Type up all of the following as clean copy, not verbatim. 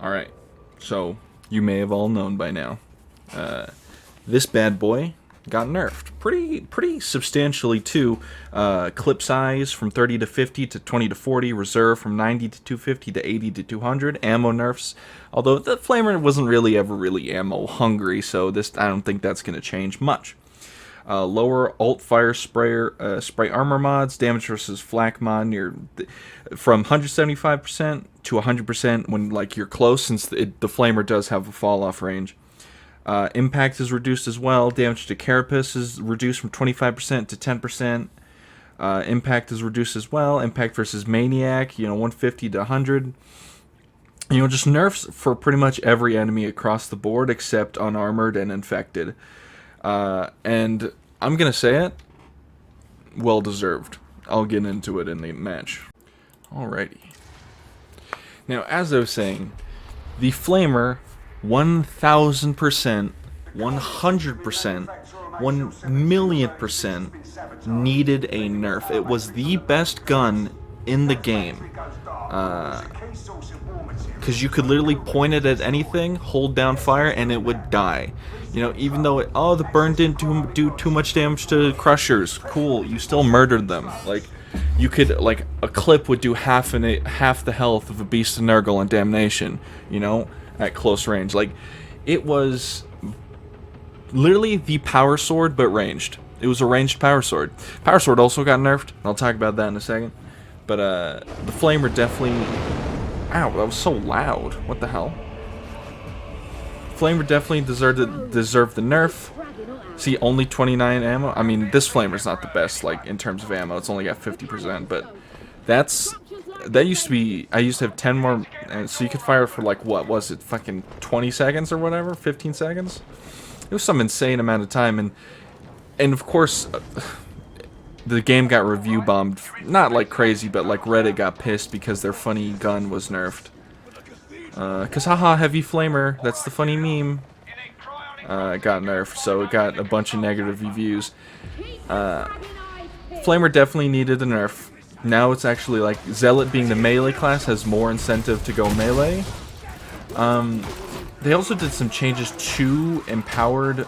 Alright, so you may have all known by now. This bad boy got nerfed. Pretty substantially too. Clip size from 30 to 50 to 20 to 40. Reserve from 90 to 250 to 80 to 200. Ammo nerfs. Although the Flamer wasn't really ever really ammo hungry, so I don't think that's going to change much. Lower alt fire spray armor mods, damage versus flak mod from 175% to 100% when like you're close, since the Flamer does have a fall off range. Impact is reduced as well. Damage to Carapace is reduced from 25% to 10%. Impact is reduced as well. Impact versus Maniac, 150 to 100. Just nerfs for pretty much every enemy across the board except unarmored and infected. And I'm gonna say it, well deserved. I'll get into it in the match. Alrighty. Now, as I was saying, the Flamer 1000%, 100%, 1,000,000% needed a nerf. It was the best gun in the game. Because you could literally point it at anything, hold down fire, and it would die. Even though the burn didn't do too much damage to crushers. Cool, you still murdered them. Like, you could, like, a clip would do half the health of a Beast of Nurgle on Damnation, at close range. Like, it was literally the power sword, but ranged. It was a ranged power sword. Power sword also got nerfed. I'll talk about that in a second. But, the Flamer definitely... Ow, that was so loud. What the hell? Flamer definitely deserved the nerf. See, only 29 ammo. I mean, this Flamer's not the best, like, in terms of ammo. It's only got 50%, but that used to be... I used to have 10 more... And so you could fire for, like, what was it? Fucking 20 seconds or whatever? 15 seconds? It was some insane amount of time, and of course... the game got review bombed, not like crazy, but like Reddit got pissed because their funny gun was nerfed. Cause haha, heavy Flamer, that's the funny meme. Got nerfed, so it got a bunch of negative reviews. Flamer definitely needed a nerf. Now it's actually like Zealot being the melee class has more incentive to go melee. They also did some changes to empowered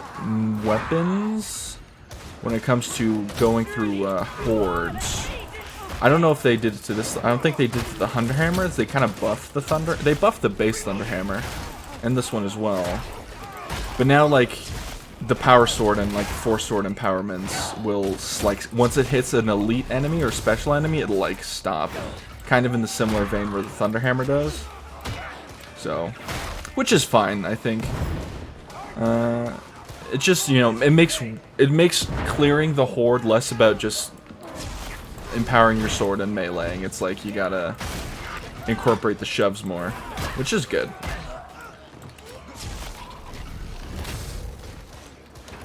weapons when it comes to going through hordes. I don't know if they did it to this. I don't think they did it to the Thunderhammers. They kind of buffed the Thunder. They buffed the base Thunderhammer, and this one as well. But now, like, the Power Sword and like Force Sword empowerments will, like, once it hits an elite enemy or special enemy, it'll like stop. Kind of in the similar vein where the Thunderhammer does. So, which is fine, I think. It just, it makes clearing the horde less about just empowering your sword and meleeing. It's like you gotta incorporate the shoves more, which is good.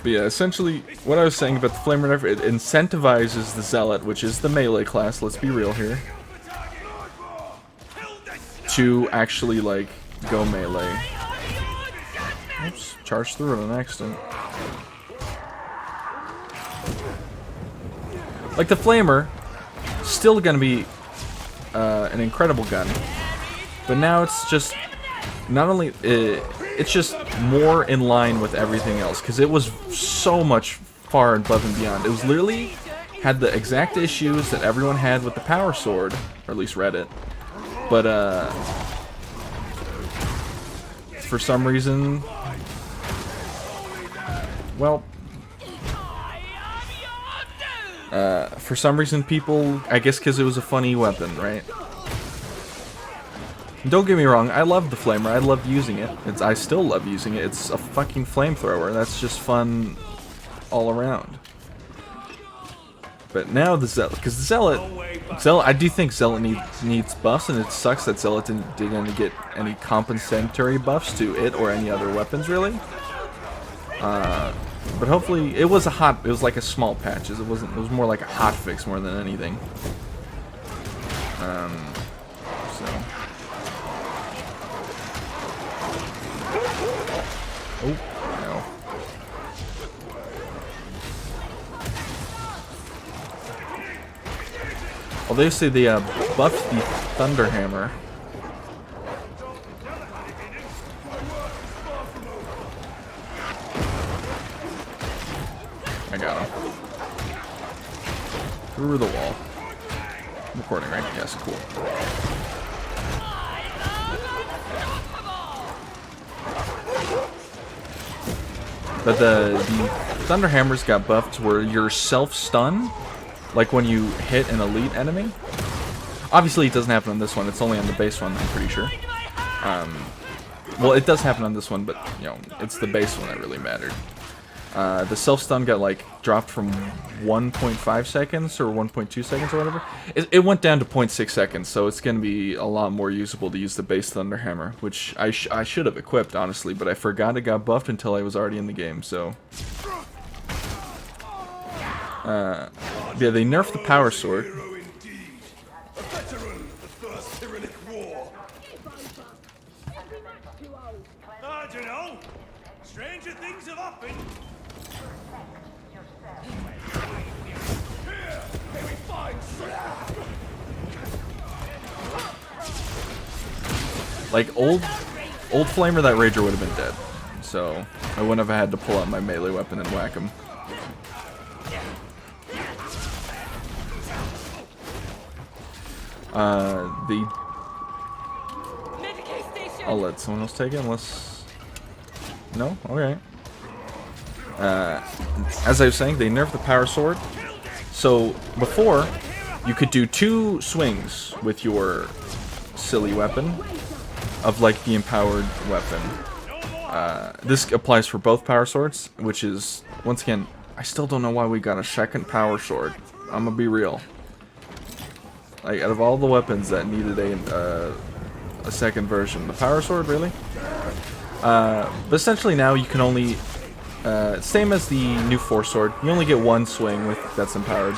But yeah, essentially, what I was saying about the Flamer nerf, it incentivizes the Zealot, which is the melee class, let's be real here, to actually, like, go melee. Oops, charged through it on accident. Like, the Flamer, still gonna be an incredible gun, but now it's just, not only, it's just more in line with everything else, because it was so much far above and beyond. It was literally, had the exact issues that everyone had with the Power Sword, or at least Reddit, but, for some reason... Well, for some reason people, I guess because it was a funny weapon, right? Don't get me wrong, I love the Flamer, I love using it. I still love using it, it's a fucking flamethrower, that's just fun all around. But now the Zealot, because the Zealot, I do think Zealot needs buffs, and it sucks that Zealot didn't get any compensatory buffs to it or any other weapons, really. But hopefully, it was like a small patch. It was more like a hot fix more than anything. So. Oh, no. Well, they say they buffed the Thunderhammer. I got him. Through the wall. I'm recording, right? Yes, cool. But the Thunderhammers got buffed where your self-stun, like when you hit an elite enemy. Obviously, it doesn't happen on this one. It's only on the base one, I'm pretty sure. Well, it does happen on this one, but, you know, it's the base one that really mattered. The self-stun got, like, dropped from 1.5 seconds or 1.2 seconds or whatever. It went down to 0.6 seconds, so it's going to be a lot more usable to use the base Thunderhammer, which I should have equipped, honestly, but I forgot it got buffed until I was already in the game, so... yeah, they nerfed the Power Sword. I don't know. Stranger things have happened. Like, old Flamer, that Rager would have been dead. So, I wouldn't have had to pull out my melee weapon and whack him. I'll let someone else take it unless... No? Okay. As I was saying, they nerfed the Power Sword. So, before, you could do 2 swings with your silly weapon of, like, the empowered weapon. This applies for both Power Swords, which is, once again, I still don't know why we got a second Power Sword. I'm gonna be real. Like, out of all the weapons that needed a second version, the Power Sword, really? But essentially now you can only, same as the new Force Sword, you only get 1 swing with that's empowered,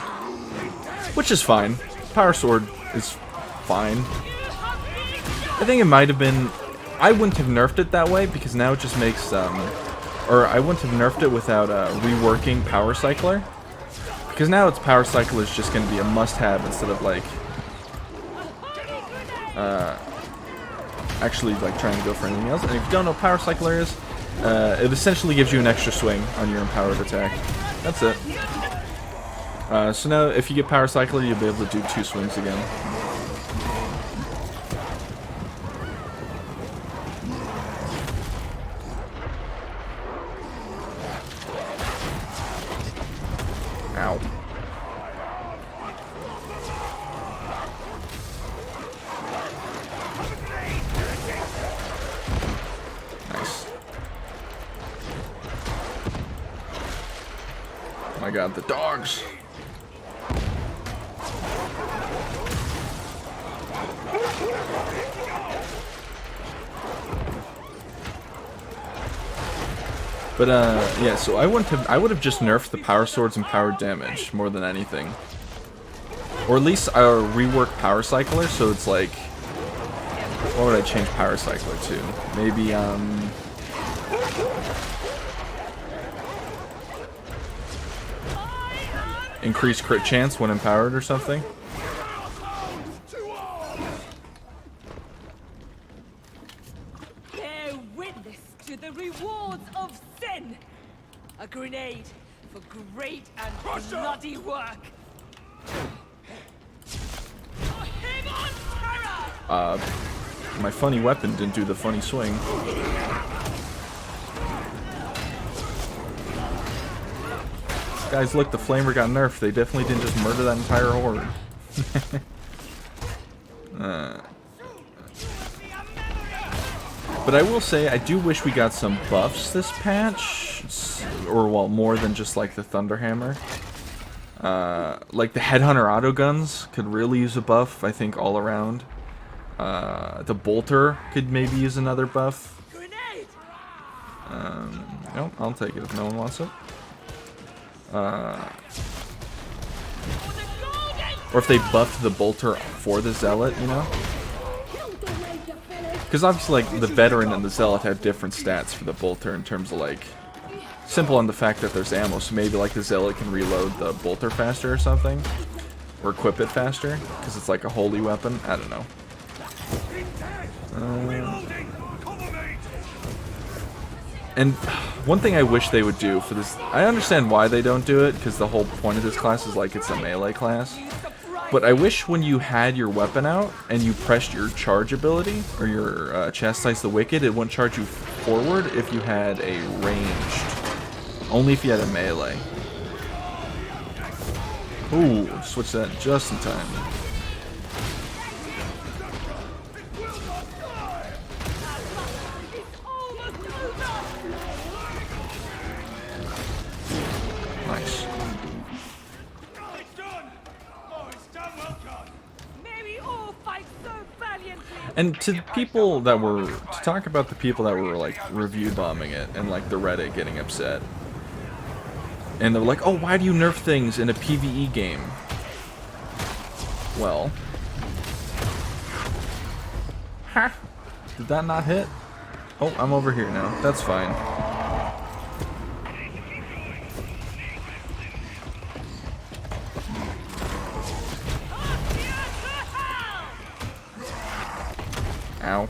which is fine. Power Sword is fine. I think it might have been, I wouldn't have nerfed it that way because now it just makes, or I wouldn't have nerfed it without reworking Power Cycler, because now its Power Cycler is just going to be a must-have instead of like actually like trying to go for anything else. And if you don't know what Power Cycler is, it essentially gives you an extra swing on your empowered attack. That's it. So now if you get Power Cycler, you'll be able to do 2 swings again. Ow. Nice. Oh my god, the dogs. But yeah, so I would have just nerfed the Power Swords and powered damage more than anything. Or at least rework Power Cycler, so it's like, what would I change Power Cycler to? Maybe increase crit chance when empowered or something. Bear witness to the rewards of sin. A grenade for great and bloody work. My funny weapon didn't do the funny swing. Guys, look, the Flamer got nerfed. They definitely didn't just murder that entire horde. But I will say, I do wish we got some buffs this patch. Or, well, more than just, like, the Thunderhammer. Like, the Headhunter autoguns could really use a buff, I think, all around. The Bolter could maybe use another buff. Nope, I'll take it if no one wants it. Or if they buffed the Bolter for the Zealot, you know? Because obviously, like, the Veteran and the Zealot have different stats for the Bolter in terms of, like, simple on the fact that there's ammo, so maybe, like, the Zealot can reload the Bolter faster or something. Or equip it faster, because it's like a holy weapon. I don't know. And One thing I wish they would do for this, I understand why they don't do it, because the whole point of this class is like it's a melee class. But I wish when you had your weapon out and you pressed your charge ability, or your Chastise the Wicked, it wouldn't charge you forward if you had a ranged. Only if you had a melee. Ooh, switch that just in time. Nice. It's done! Oh, it's done well done! May we all fight so valiantly. And to the people that were, to talk about the people that were like review bombing it and like the Reddit getting upset. And they're like, oh, why do you nerf things in a PvE game? Well. Ha! Did that not hit? Oh, I'm over here now. That's fine. Ow.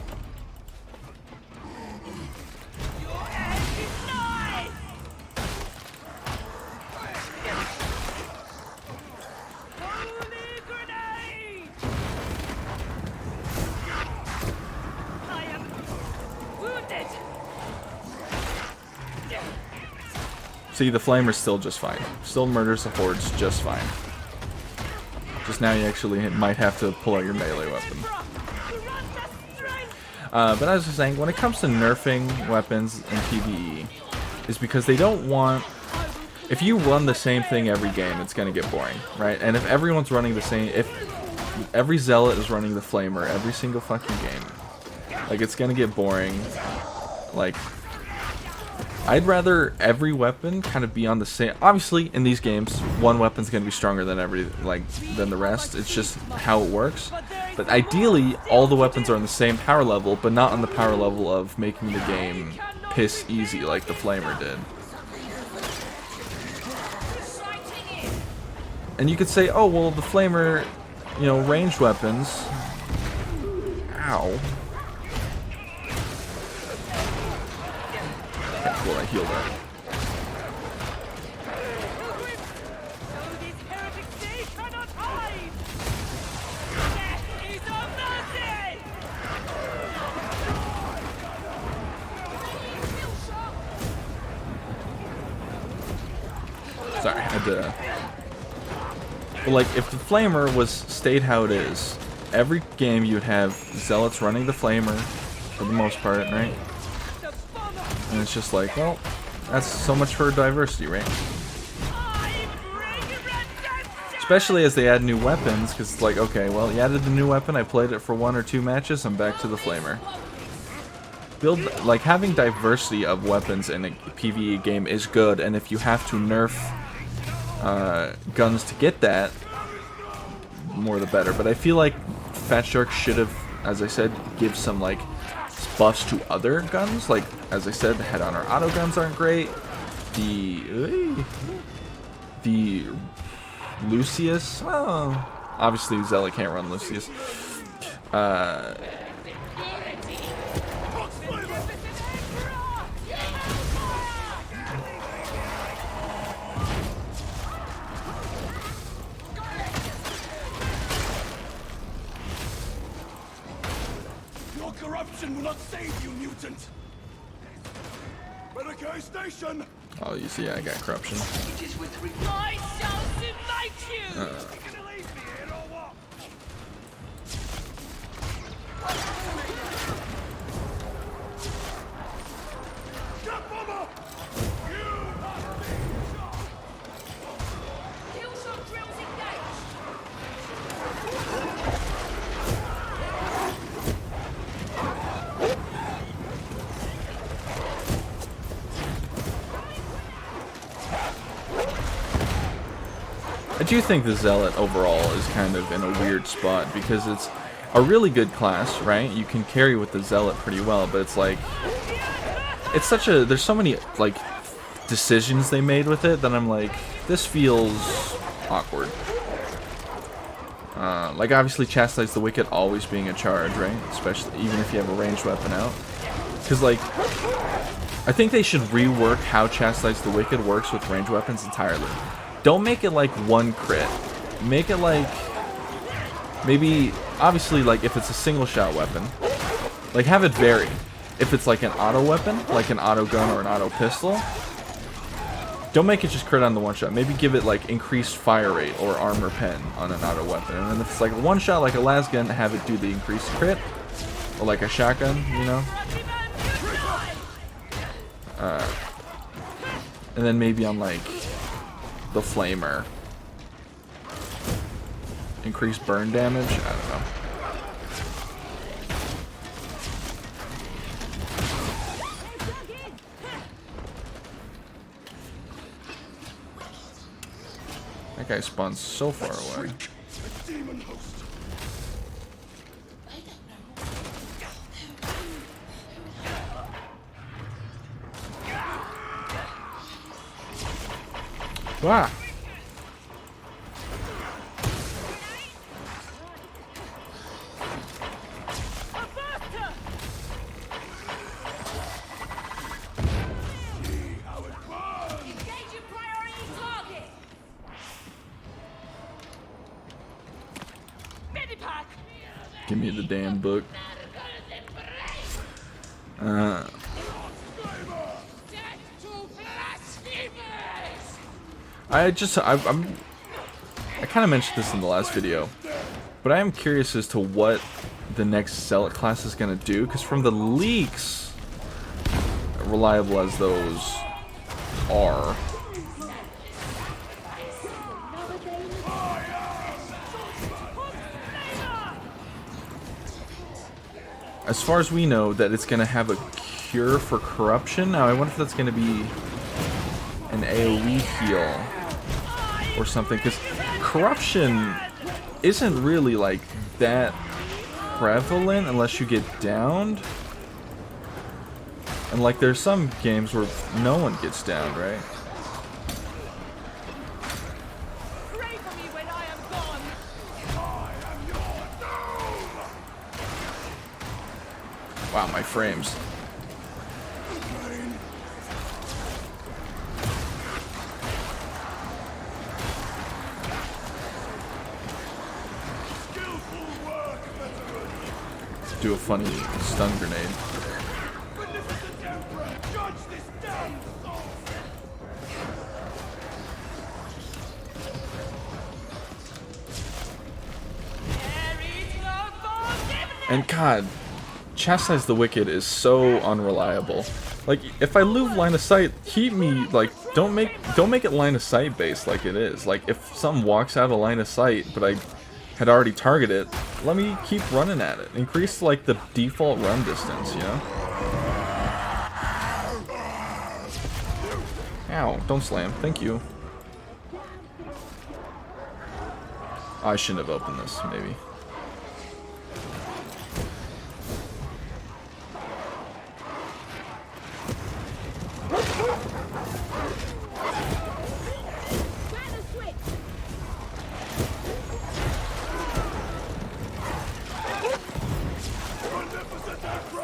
See, the Flamer's still just fine. Still murders the hordes just fine. Just now you actually might have to pull out your melee weapon. But as I was saying, when it comes to nerfing weapons in PvE, is because they don't want... If you run the same thing every game, it's going to get boring, right? And if everyone's running the same... If every Zealot is running the Flamer every single fucking game, like, it's going to get boring. Like... I'd rather every weapon kind of be on the same... Obviously, in these games, one weapon's going to be stronger than than the rest. It's just how it works. But ideally, all the weapons are on the same power level, but not on the power level of making the game piss easy like the Flamer did. And you could say, oh, well, the Flamer, you know, ranged weapons... Ow. Okay, cool, I healed that. Sorry, I had to... But like, if the Flamer stayed how it is, every game you'd have Zealots running the Flamer, for the most part, right? And it's just like, well, that's so much for diversity, right? Especially as they add new weapons, because it's like, okay, well, you added the new weapon, I played it for 1 or 2 matches, I'm back to the Flamer. Like, having diversity of weapons in a PvE game is good, and if you have to nerf guns to get that, more the better. But I feel like Fat Shark should have, as I said, give some, like, buffs to other guns. Like, as I said, the head-on auto guns aren't great. The Lucius, well, obviously Zealot can't run Lucius. Your corruption will not save you, mutant! Renegade Station! Oh, you see, I got corruption. I shall smite you! You gonna leave me here or what? Get bomber! You must be shot! Kill shot drills engaged! I do think the Zealot overall is kind of in a weird spot because it's a really good class, right? You can carry with the Zealot pretty well, but it's like, it's such a, there's so many like decisions they made with it that I'm like, this feels awkward. Like obviously Chastise the Wicked always being a charge, right? Especially even if you have a ranged weapon out, because like I think they should rework how Chastise the Wicked works with ranged weapons entirely. Don't make it like one crit. Make it like, maybe, obviously, like if it's a single shot weapon, like have it vary. If it's like an auto weapon, like an auto gun or an auto pistol, don't make it just crit on the one shot. Maybe give it like increased fire rate or armor pen on an auto weapon. And then if it's like one shot like a las gun, have it do the increased crit. Or like a shotgun, you know? And then maybe on like the flamer, increased burn damage. I don't know. That guy spawns so far away. Wow. Give me the damn book. I kind of mentioned this in the last video, but I am curious as to what the next Zealot class is going to do, because from the leaks, reliable as those are, as far as we know, that it's going to have a cure for corruption. Now, I wonder if that's going to be an AoE heal or something, because corruption isn't really like that prevalent unless you get downed. And like there's some games where no one gets downed, right? Pray for me when I am gone. Wow, my frames. Do a funny stun grenade. And God, Chastise the Wicked is so unreliable. Like, if I lose line of sight, keep me, like, don't make it line of sight based like it is. Like, if something walks out of line of sight, but I had already targeted it, let me keep running at it. Increase, like, the default run distance, you know? Ow, don't slam. Thank you. I shouldn't have opened this, maybe.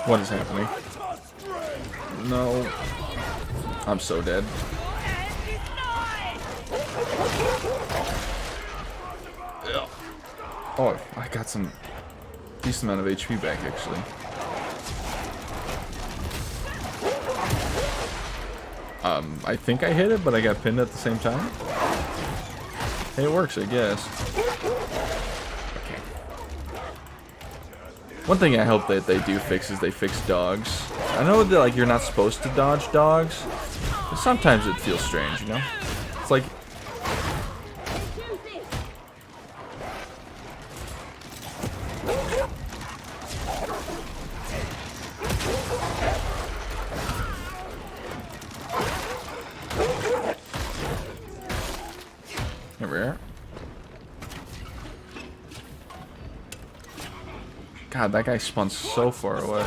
What is happening? No. I'm so dead. Ugh. Oh, I got some decent amount of HP back, actually. I think I hit it, but I got pinned at the same time. Hey, it works, I guess. Okay. One thing I hope that they do fix is they fix dogs. I know that, like, you're not supposed to dodge dogs, but sometimes it feels strange, you know? It's like... Here we are. God, that guy spun so far away.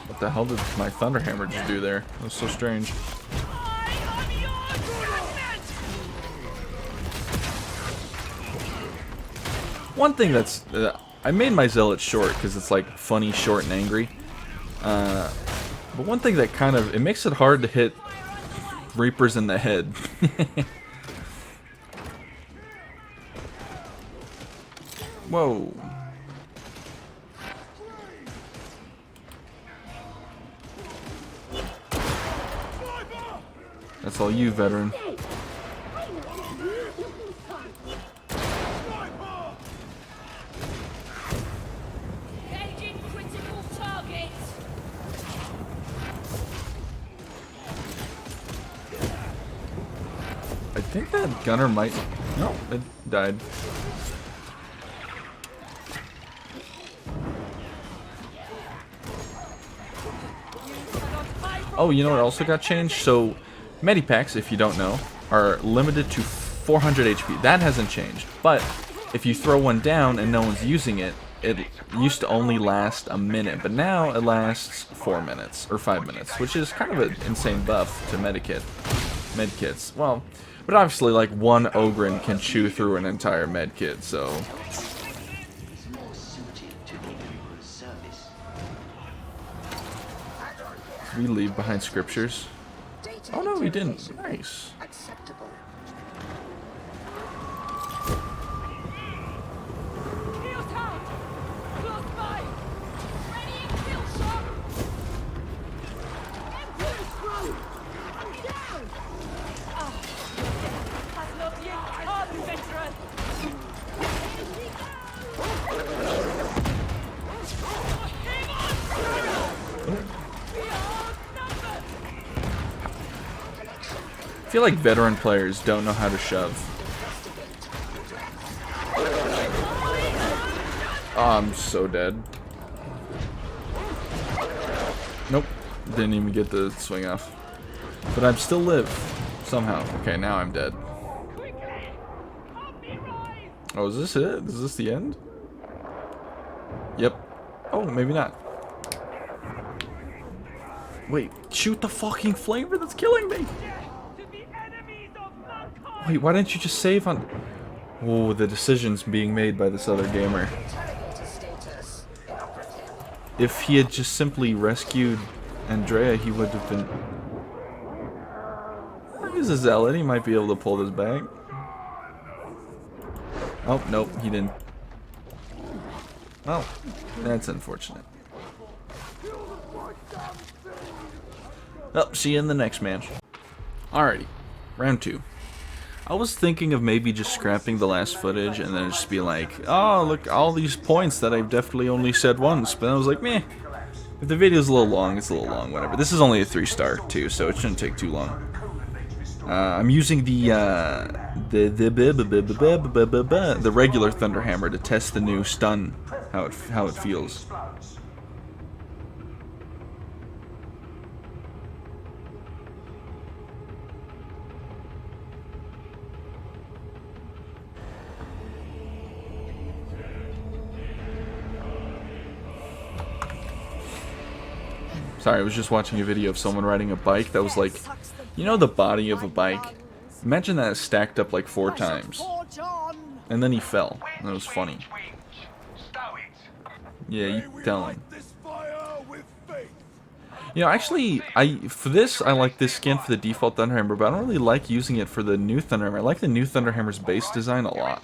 What the hell did my Thunderhammer just do there? That was so strange. One thing that's I made my zealot short because it's like funny, short, and angry. But one thing that kind of it makes it hard to hit reapers in the head. Whoa. That's all you, veteran. Engaging critical targets. I think that gunner might... No, it died. Oh, you know what also got changed? So, medipacks, if you don't know, are limited to 400 HP. That hasn't changed. But, if you throw one down and no one's using it, it used to only last a minute. But now it lasts 4 minutes, or 5 minutes, which is kind of an insane buff to medkits. Well, but obviously, like, one Ogren can chew through an entire medkit, so... Did we leave behind scriptures? Oh no, we didn't. Nice. I feel like veteran players don't know how to shove. Oh, I'm so dead. Nope, didn't even get the swing off. But I'm still live, somehow. Okay, now I'm dead. Oh, is this it? Is this the end? Yep. Oh, maybe not. Wait, shoot the fucking flamer that's killing me! Wait, why didn't you just save on... Oh, the decisions being made by this other gamer. If he had just simply rescued Andrea, he would have been... He's a zealot, he might be able to pull this back. Oh, nope, he didn't. Well, that's unfortunate. Oh, see you in the next match. Alrighty, round 2. I was thinking of maybe just scrapping the last footage and then just be like, oh, look, all these points that I've definitely only said once. But I was like, meh. If the video's a little long, it's a little long, whatever. This is only a 3-star, too, so it shouldn't take too long. I'm using the regular Thunderhammer to test the new stun, how it feels. Sorry, I was just watching a video of someone riding a bike that was like, you know the body of a bike? Imagine that stacked up like 4 times. And then he fell. And it was funny. Yeah, you tell him. You know, actually, for this, I like this skin for the default Thunderhammer, but I don't really like using it for the new Thunderhammer. I like the new Thunderhammer's base design a lot.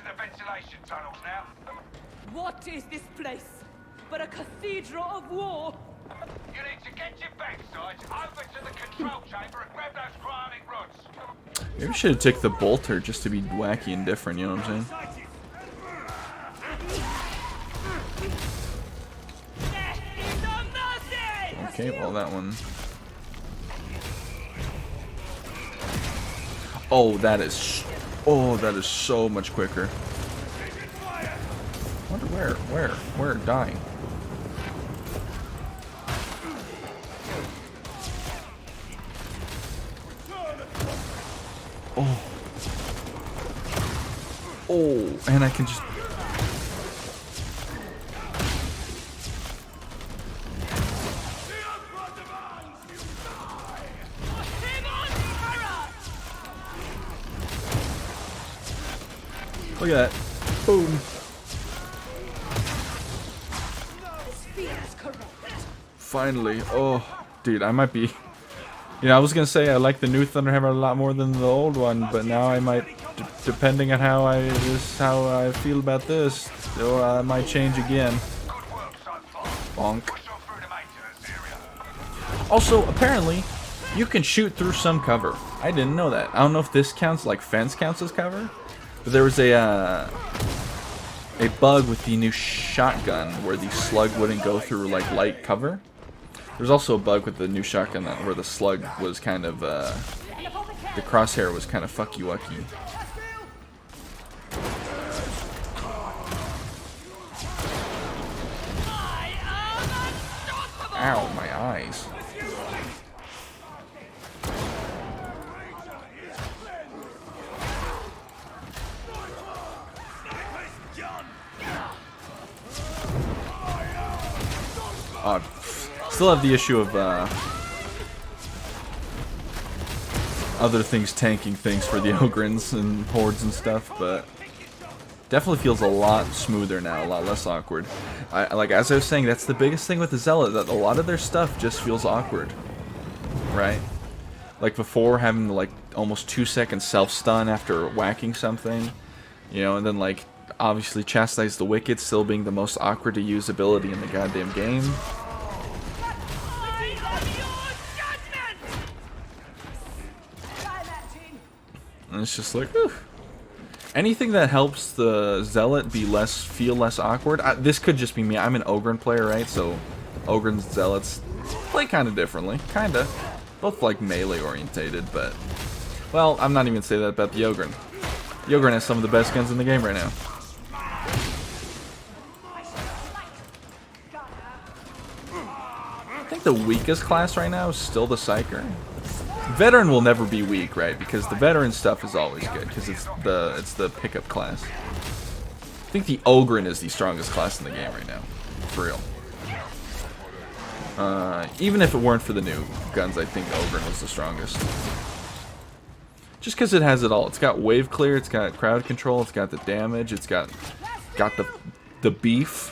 What is this place but a cathedral of war? You need to get your backsides over to the control chamber and grab those cryonic rods. Maybe we should have took the bolter just to be wacky and different, you know what I'm saying? Okay, well that one... Oh, that is so much quicker. I wonder where dying. Oh. Oh, and I can just... Look at that. Boom. finally. Oh, dude, I might be... You know, I was gonna say I like the new Thunderhammer a lot more than the old one, but now I might, depending on how I feel about this, or I might change again. Bonk. Also, apparently, you can shoot through some cover. I didn't know that. I don't know if this counts, like fence counts as cover, but there was a bug with the new shotgun where the slug wouldn't go through like light cover. There's also a bug with the new shotgun where the slug was kind of, the crosshair was kind of fucky-wucky. Ow, my eyes. Still have the issue of other things tanking things for the Ogrins and hordes and stuff, but definitely feels a lot smoother now, a lot less awkward. Like as I was saying, that's the biggest thing with the Zealot, that a lot of their stuff just feels awkward, right? Like before, having the like almost 2-second self-stun after whacking something, you know, and then like obviously Chastise the Wicked still being the most awkward to use ability in the goddamn game. And it's just like, whew. Anything that helps the Zealot be feel less awkward. This could just be me. I'm an Ogryn player, right? So Ogryn and Zealots play kind of differently, kinda. Both like melee orientated, but well, I'm not even gonna say that about the Ogryn. The Ogryn has some of the best guns in the game right now. I think the weakest class right now is still the Psyker. Veteran will never be weak, right? Because the veteran stuff is always good, because it's the pickup class. I think the Ogryn is the strongest class in the game right now, for real. Even if it weren't for the new guns, I think Ogryn was the strongest. Just because it has it all. It's got wave clear, it's got crowd control, it's got the damage, it's got the beef.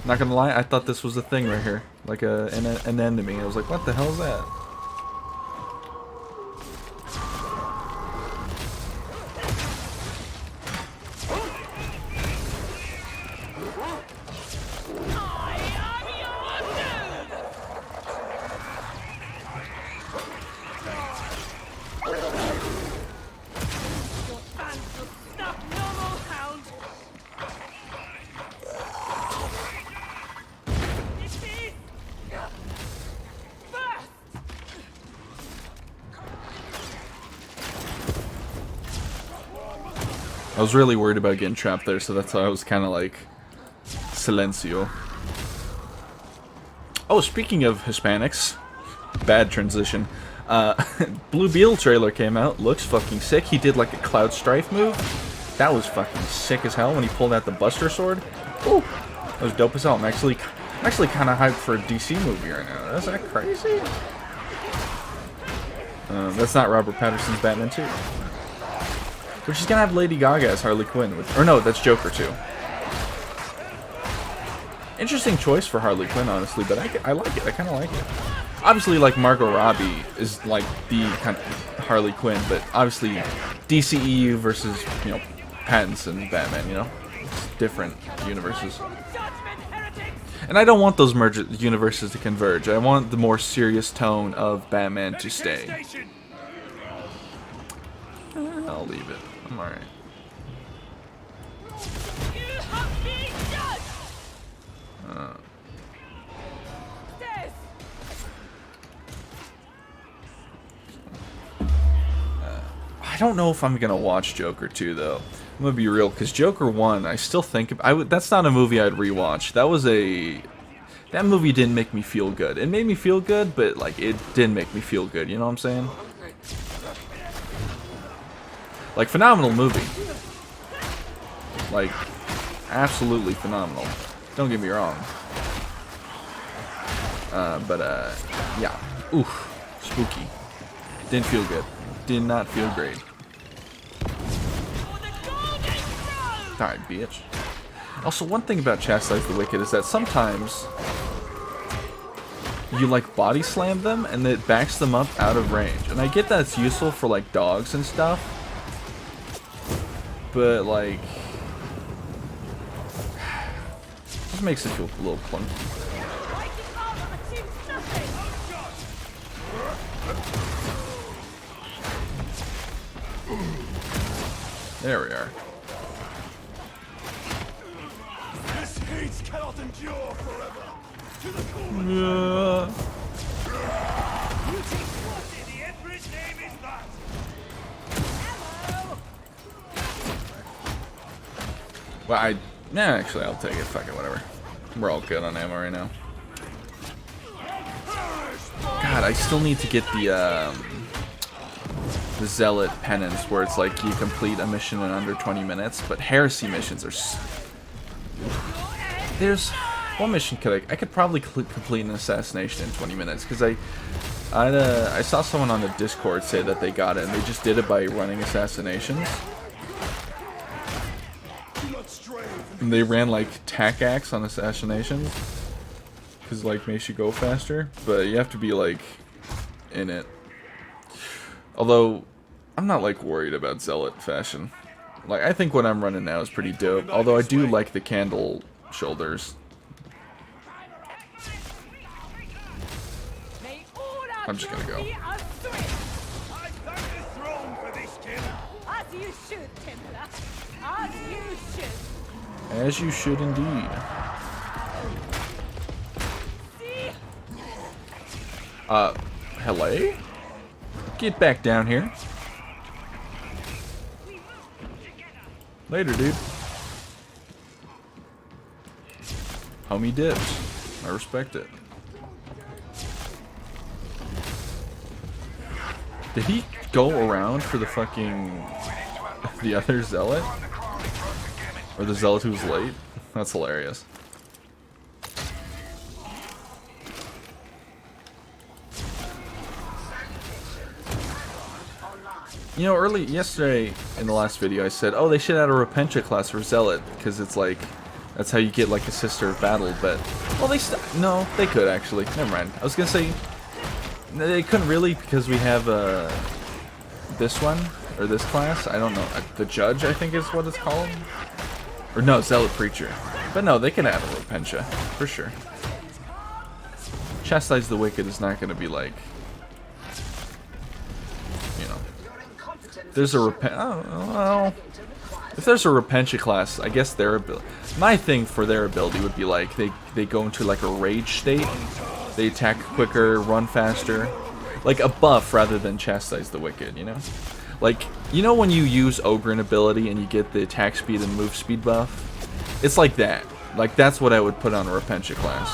Not gonna lie, I thought this was a thing right here, like an enemy. I was like, what the hell is that? I was really worried about getting trapped there, so that's why I was kind of like silencio. Oh, speaking of Hispanics, bad transition. Blue Beetle trailer came out. Looks fucking sick. He did like a Cloud Strife move. That was fucking sick as hell when he pulled out the Buster Sword. Ooh, that was dope as hell. I'm actually kind of hyped for a DC movie right now. Is that crazy? That's not Robert Pattinson's Batman 2. Which is gonna have Lady Gaga as Harley Quinn. Or no, that's Joker too. Interesting choice for Harley Quinn, honestly, but I like it. I kind of like it. Obviously, like, Margot Robbie is like the kind of Harley Quinn, but obviously DCEU versus, you know, Pattinson Batman, you know? It's different universes. And I don't want those universes to converge. I want the more serious tone of Batman to stay. I'll leave it. I'm alright. I don't know if I'm gonna watch Joker 2 though. I'm gonna be real, because Joker 1, I still think that's not a movie I'd rewatch. That movie didn't make me feel good. It made me feel good, but like it didn't make me feel good. You know what I'm saying? Like, phenomenal movie. Like, absolutely phenomenal. Don't get me wrong. Yeah. Oof. Spooky. Didn't feel good. Did not feel great. Die, bitch. Also, one thing about Chastise the Wicked is that sometimes you like body slam them and it backs them up out of range. And I get that it's useful for like dogs and stuff, but like just makes it feel a little clunky. There we are. This hate cannot endure forever. To the core. You take what in the Emperor's name is that? Well, actually, I'll take it. Fuck it, whatever. We're all good on ammo right now. God, I still need to get the Zealot penance, where it's like you complete a mission in under 20 minutes, but heresy missions are... There's... What mission could I could probably complete an assassination in 20 minutes, because I saw someone on the Discord say that they got it, and they just did it by running assassinations. And they ran like tac axe on assassinations, because like makes you go faster, but you have to be like in it. Although I'm not like worried about Zealot fashion. Like I think what I'm running now is pretty dope. Although I do like the candle shoulders. I'm just gonna go. As you should, Templar. As you should. As you should indeed. Hello? Get back down here. Later, dude. Homie dips. I respect it. Did he go around for the fucking... the other Zealot? Or the Zealot who's late? That's hilarious. You know, yesterday in the last video I said, oh, they should add a Repentia class for Zealot, because it's like, that's how you get like a sister of battle, but, well, no, they could actually, never mind. I was gonna say, they couldn't really, because we have, this one, or this class, I don't know, the Judge, I think is what it's called? Or no, Zealot Preacher. But no, they can add a Repentia, for sure. Chastise the Wicked is not gonna be like, you know. There's a if there's a Repentia class, I guess their ability, my thing for their ability would be like they go into like a rage state, they attack quicker, run faster, like a buff rather than Chastise the Wicked, you know? Like, you know when you use Ogren ability and you get the attack speed and move speed buff? It's like that. Like that's what I would put on a Repentia class.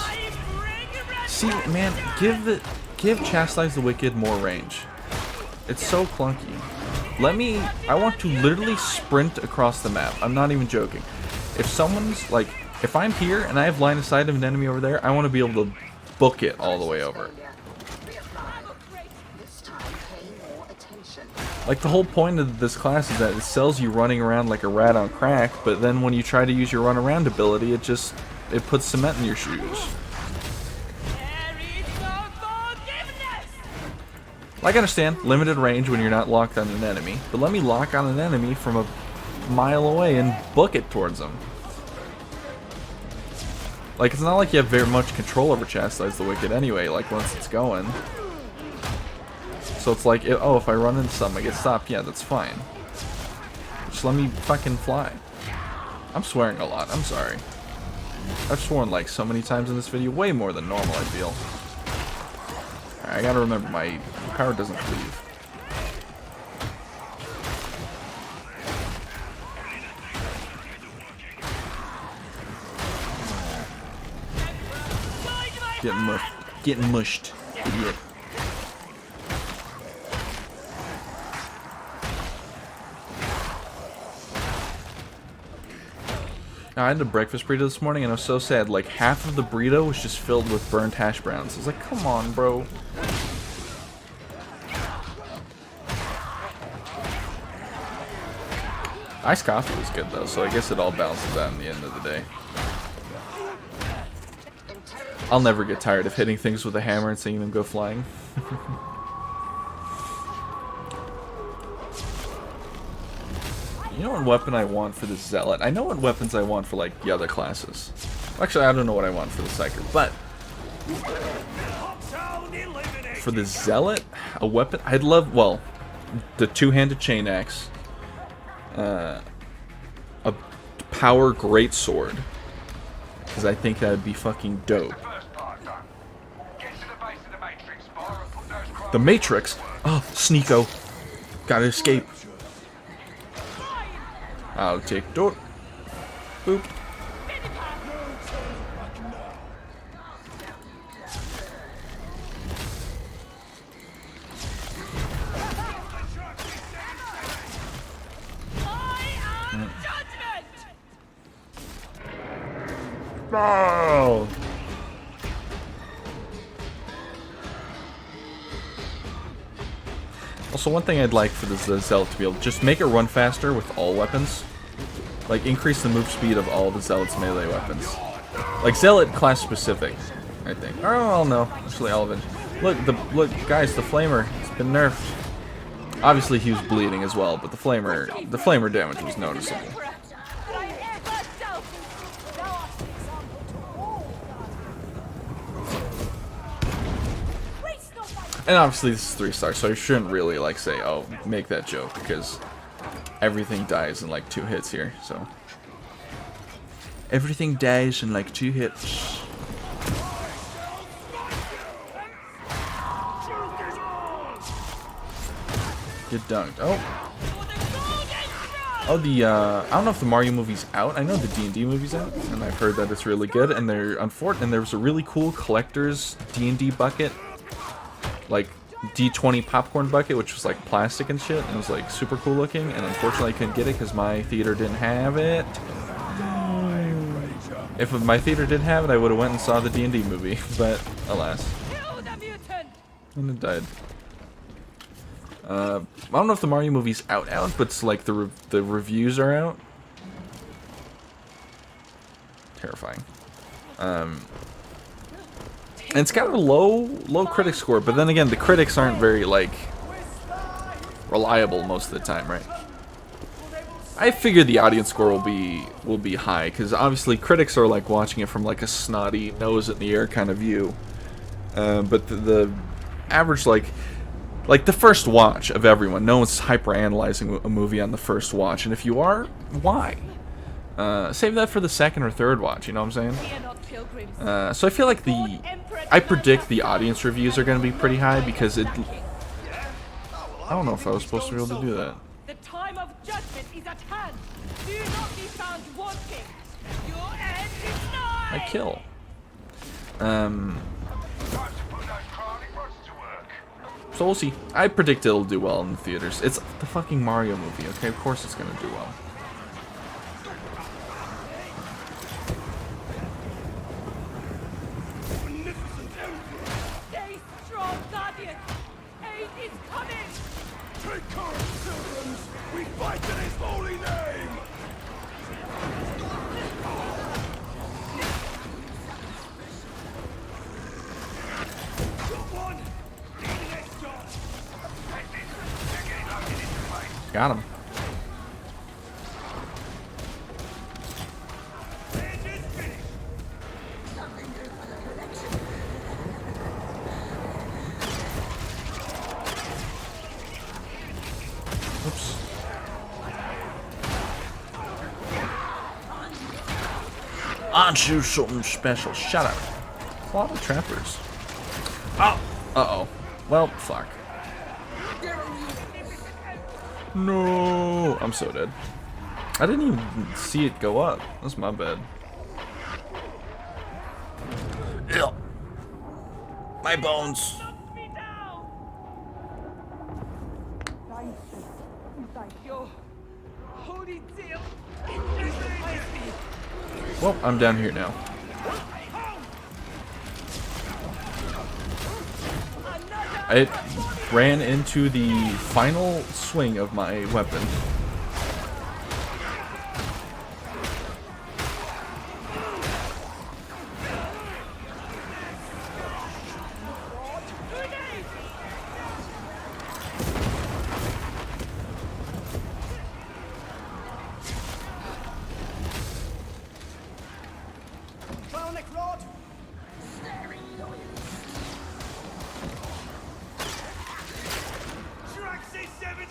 See, man, give Chastise the Wicked more range. It's so clunky. I want to literally sprint across the map. I'm not even joking. If someone's, like, if I'm here and I have line of sight of an enemy over there, I want to be able to book it all the way over. Like, the whole point of this class is that it sells you running around like a rat on crack, but then when you try to use your run around ability, it puts cement in your shoes. Like, I understand, limited range when you're not locked on an enemy, but let me lock on an enemy from a mile away and book it towards them. Like, it's not like you have very much control over Chastise the Wicked anyway, like, once it's going. So it's like, oh, if I run into something, I get stopped, yeah, that's fine. Just let me fucking fly. I'm swearing a lot, I'm sorry. I've sworn, like, so many times in this video, way more than normal, I feel. I gotta remember, my power doesn't cleave. Getting mushed. Getting mushed. Idiot. I had a breakfast burrito this morning and I was so sad. Like, half of the burrito was just filled with burnt hash browns. I was like, come on, bro. Iced coffee was good though, so I guess it all balances out in the end of the day. I'll never get tired of hitting things with a hammer and seeing them go flying. You know what weapon I want for the Zealot? I know what weapons I want for, like, the other classes. Actually, I don't know what I want for the Psyker, but for the Zealot, a weapon I'd love, well, the two-handed chain axe, a power greatsword, because I think that would be fucking dope. The Matrix? Oh, Sneeko. Gotta escape. I'll take door. Boop. No! Also, one thing I'd like for the Zealot to be able to just make it run faster with all weapons. Like, increase the move speed of all the Zealot's melee weapons. Like, Zealot class specific, I think. Oh, no. Actually, all of it. Look, guys, the Flamer, it's been nerfed. Obviously, he was bleeding as well, but the Flamer damage was noticeable. And obviously this is 3 stars, so I shouldn't really like say, oh, make that joke, because everything dies in like 2 hits here, so. Everything dies in like 2 hits. Get dunked. Oh. Oh, I don't know if the Mario movie's out. I know the D&D movie's out, and I've heard that it's really good, and and there was a really cool collector's D&D bucket. Like D20 popcorn bucket, which was like plastic and shit, and it was like super cool looking, and unfortunately I couldn't get it because my theater didn't have it. If my theater didn't have it, I would have went and saw the D&D movie, but alas. And it died. I don't know if the Mario movie's out, but it's like the reviews are out. Terrifying. And it's got a low critic score, but then again, the critics aren't very, like, reliable most of the time, right? I figure the audience score will be high, because obviously critics are, like, watching it from, like, a snotty, nose in the air kind of view. But the average, like, the first watch of everyone, no one's hyper-analyzing a movie on the first watch, and if you are, why? Save that for the second or third watch, you know what I'm saying? So I feel like I predict the audience reviews are going to be pretty high because I don't know if I was supposed to be able to do that. The time of judgment is at hand. Do not be found wanting. Your end is nigh. I kill. So we'll see. I predict it'll do well in the theaters. It's the fucking Mario movie, okay? Of course it's going to do well. Got him. Oops. Aren't you something special? Shut up. A lot of trappers. Oh. Uh-oh. Well, fuck. No, I'm so dead. I didn't even see it go up. That's my bad. Ew. My bones. Well, I'm down here now. I ran into the final swing of my weapon.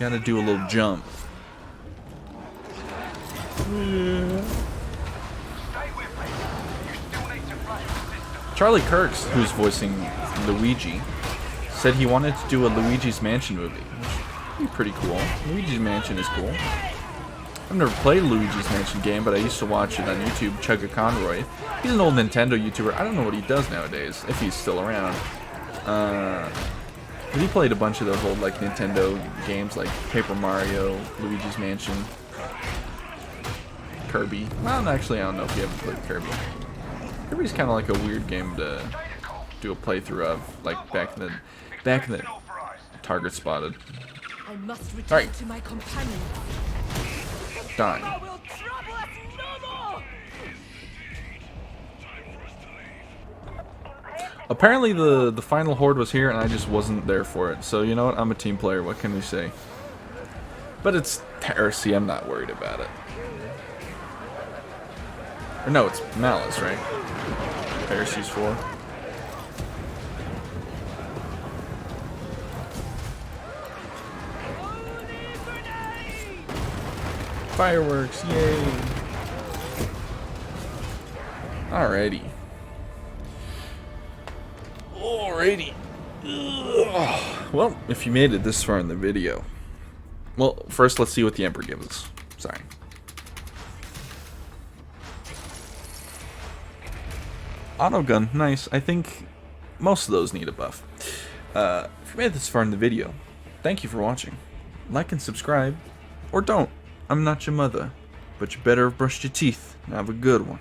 Gotta do a little jump. Charlie Kirks, who's voicing Luigi, said he wanted to do a Luigi's Mansion movie. Which would be pretty cool. Luigi's Mansion is cool. I've never played a Luigi's Mansion game, but I used to watch it on YouTube. Chugga Conroy. He's an old Nintendo YouTuber. I don't know what he does nowadays, if he's still around. But he played a bunch of those old like Nintendo games, like Paper Mario, Luigi's Mansion, Kirby. Well, actually, I don't know if you ever played Kirby. Kirby's kind of like a weird game to do a playthrough of, like back in the target spotted. I must return All right. to my companion. Done. I will trouble us no more! Apparently the final horde was here and I just wasn't there for it. So you know what? I'm a team player. What can we say? But it's heresy. I'm not worried about it. Or no, it's malice, right? Heresy's 4. Fireworks, yay! Alrighty. Alrighty. Ugh. Well, if you made it this far in the video. Well, first let's see what the Emperor gives us. Sorry. Autogun, nice. I think most of those need a buff. If you made it this far in the video, thank you for watching. Like and subscribe, or don't. I'm not your mother, but you better have brushed your teeth and have a good one.